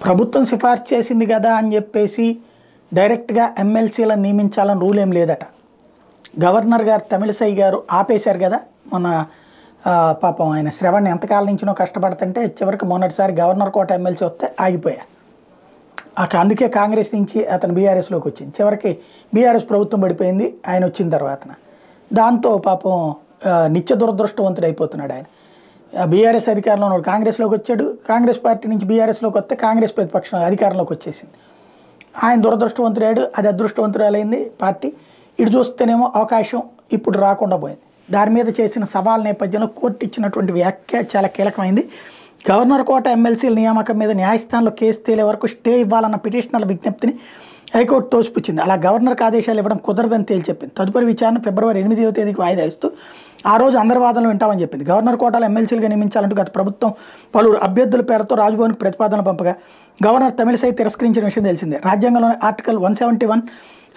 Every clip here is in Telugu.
ప్రభుత్వం సిఫార్సు చేసింది కదా అని చెప్పేసి డైరెక్ట్గా ఎమ్మెల్సీలను నియమించాలని రూల్ ఏం లేదట. గవర్నర్ గారు తమిళసై గారు ఆపేశారు కదా మన పాపం ఆయన శ్రవణ్ ఎంతకాలం నుంచినో కష్టపడుతుంటే చివరికి మొన్నటిసారి గవర్నర్ కోట ఎమ్మెల్సీ వస్తే ఆగిపోయా. అందుకే కాంగ్రెస్ నుంచి అతను బీఆర్ఎస్లోకి వచ్చింది. చివరికి బీఆర్ఎస్ ప్రభుత్వం పడిపోయింది ఆయన వచ్చిన తర్వాత. దాంతో పాపం నిత్య దురదృష్టవంతుడు అయిపోతున్నాడు ఆయన. బీఆర్ఎస్ అధికారంలో ఉన్నాడు, కాంగ్రెస్లోకి వచ్చాడు. కాంగ్రెస్ పార్టీ నుంచి బీఆర్ఎస్లోకి వస్తే కాంగ్రెస్ ప్రతిపక్షం అధికారంలోకి వచ్చేసింది. ఆయన దురదృష్టవంతుడాడు, అది అదృష్టవంతురాలైంది పార్టీ. ఇటు చూస్తేనేమో అవకాశం ఇప్పుడు రాకుండా పోయింది. దాని మీద చేసిన సవాల్ నేపథ్యంలో కోర్టు ఇచ్చినటువంటి వ్యాఖ్య చాలా కీలకమైంది. గవర్నర్ కోట ఎమ్మెల్సీల నియామకం మీద న్యాయస్థానంలో కేసు తేలే వరకు స్టే ఇవ్వాలన్న పిటిషనర్ల విజ్ఞప్తిని హైకోర్టు తోసిపుచ్చింది. అలా గవర్నర్కి ఆదేశాలు ఇవ్వడం కుదరదని తేల్చెప్పింది. తదుపరి విచారణ ఫిబ్రవరి 8వ తేదీకి వాయిదా ఇస్తూ ఆ రోజు అందరి వాదనలు వింటామని చెప్పింది. గవర్నర్ కోటాలో ఎమ్మెల్సీలుగా నియమించాలంటూ గత ప్రభుత్వం పలువురు అభ్యర్థుల పేరుతో రాజ్భవన్కు ప్రతిపాదన పంపగా గవర్నర్ తమిళసై తిరస్కరించిన విషయం తెలిసిందే. రాజ్యాంగంలోని ఆర్టికల్ 171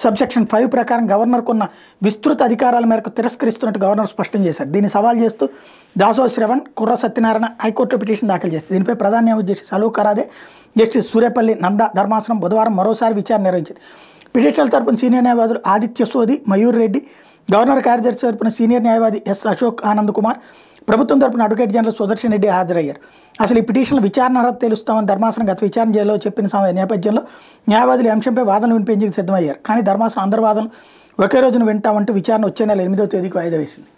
సబ్సెక్షన్ 5 ప్రకారం గవర్నర్కున్న విస్తృత అధికారాల మేరకు తిరస్కరిస్తున్నట్టు గవర్నర్ స్పష్టం చేశారు. దీన్ని సవాల్ చేస్తూ దాసో శ్రవణ్, కుర్ర సత్యనారాయణ హైకోర్టులో పిటిషన్ దాఖలు చేస్తారు. దీనిపై ప్రధాన న్యాయమూర్తి జస్టిస్ అలోక్ అరాదే, జస్టిస్ సూర్యపల్లి నంద ధర్మాసనం బుధవారం మరోసారి విచారణ నిర్వహించింది. పిటిషనర్ల తరపున సీనియర్ న్యాయవాదులు ఆదిత్య సోది, మయూర్ రెడ్డి, గవర్నర్ కార్యదర్శి తరపున సీనియర్ న్యాయవాది ఎస్ అశోక్ ఆనంద్ కుమార్, ప్రభుత్వం తరపున అడ్వకేట్ జనరల్ సుదర్శన్ రెడ్డి హాజరయ్యారు. అసలు ఈ పిటిషన్ల విచారణ అర్హత తెలుస్తామని ధర్మాసనం గత విచారణ జైల్లో చెప్పిన నేపథ్యంలో న్యాయవాదులు ఈ అంశంపై వాదనలు వినిపించేందుకు సిద్ధమయ్యారు. కానీ ధర్మాసనం అందరి వాదనలు ఒకే రోజున వింటామంటూ విచారణ వచ్చే నెల 8వ తేదీకి వాయిదా వేసింది.